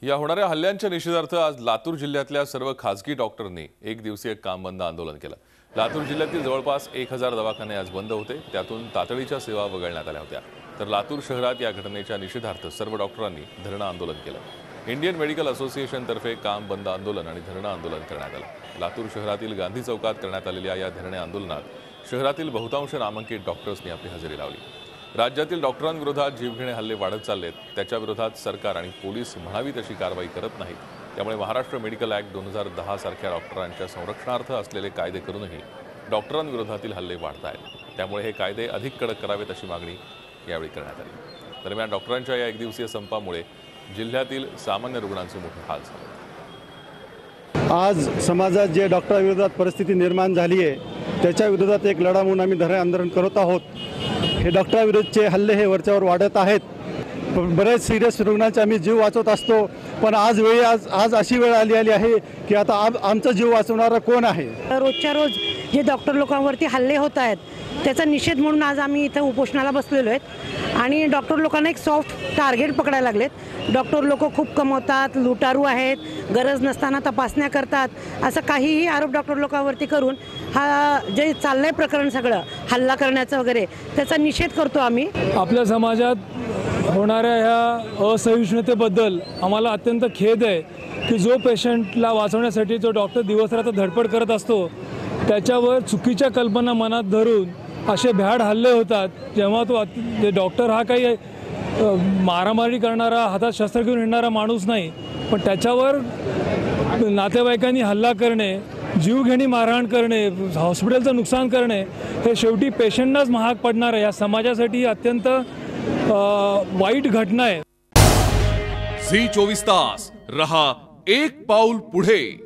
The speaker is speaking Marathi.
या होणाऱ्या हल्ल्यांच्या निषेधार्थ आज लातूर जिल्ह्यातल्या सर्व खासगी डॉक्टरांनी एक दिवसीय काम बंद आंदोलन केलं। लातूर जिल्ह्यातील जवळपास 1000 दवाखाने आज बंद होते, त्यातून तातडीच्या सेवा वगळण्यात आल्या होत्या। तर लातूर शहरात या घटनेच्या निषेधार्थ सर्व डॉक्टरांनी धरणं आंदोलन केलं। इंडियन मेडिकल असोसिएशन तर्फे काम बंद आंदोलन आणि धरणं आंदोलन करण्यात आलं। लातूर शहरातील गांधी चौकात करण्यात आलेल्या या धरणे आंदोलनात शहरातील बहुतांश नामांकित डॉक्टर्सनी आपली हजेरी लावली। राज्यातील डॉक्टरांविरोधात जीवघेणे हल्ले वाढत चाललेत, त्याच्या विरोधात सरकार आणि पोलीस म्हणावी तशी कारवाई करत नाहीत। त्यामुळे महाराष्ट्र मेडिकल ॲक्ट 2010 सारख्या डॉक्टरांच्या संरक्षणार्थ असलेले कायदे करूनही डॉक्टरांविरोधातील हल्ले वाढत आहेत। त्यामुळे हे कायदे अधिक कडक करावेत अशी मागणी यावेळी करण्यात आली। दरम्यान डॉक्टरांच्या या एकदिवसीय संपामुळे जिल्ह्यातील सामान्य रुग्णांचे मोठे हाल झाले। आज समाजात जे डॉक्टरांविरोधात परिस्थिती निर्माण झाली आहे त्याच्या विरोधात एक लढा म्हणून आम्ही धरणे आंदोलन करत आहोत। हे डॉक्टरांविरुद्धचे हल्ले हे वरच्यावर वाढत आहेत। बरेच सिरियस रुग्णांचे आम्ही जीव वाचवत असतो, पण आज अशी वेळ आली आहे की आता आमचा जीव वाचवणारा कोण आहे। रोजच्या रोज जे डॉक्टर लोकांवरती हल्ले होत आहेत त्याचा निषेध म्हणून आज आम्ही इथं उपोषणाला बसलेलो आहेत आणि डॉक्टर लोकांना एक सॉफ्ट टार्गेट पकडायला लागलेत। डॉक्टर लोक खूप कमवतात, लुटारू आहेत, गरज नसताना तपासण्या करतात, असं काहीही आरोप डॉक्टर लोकांवरती करून हा जे चाललंय प्रकरण सगळं हल्ला करण्याचं वगैरे त्याचा निषेध करतो आम्ही। आपल्या समाजात होणाऱ्या ह्या असहिष्णुतेबद्दल आम्हाला अत्यंत खेद आहे की जो पेशंटला वाचवण्यासाठी जो डॉक्टर दिवसरात्र धडपड करत असतो त्याच्यावर चुकीच्या कल्पना मनात धरून असे भ्याड हल्ले होतात। जेव्हा तो डॉक्टर हा काही मारामारी करणारा, हातात शस्त्र घेऊन येणारा माणूस नाही, पण त्याच्यावर नातेवाईकांनी हल्ला करणे, जीवघेणी मारहाण करणे, हॉस्पिटलचं नुकसान करणे हे शेवटी पेशंटनाच महाग पडणार आहे। या समाजासाठी ही अत्यंत वाईट घटना आहे। झी 24 तास रहा एक पाऊल पुढे।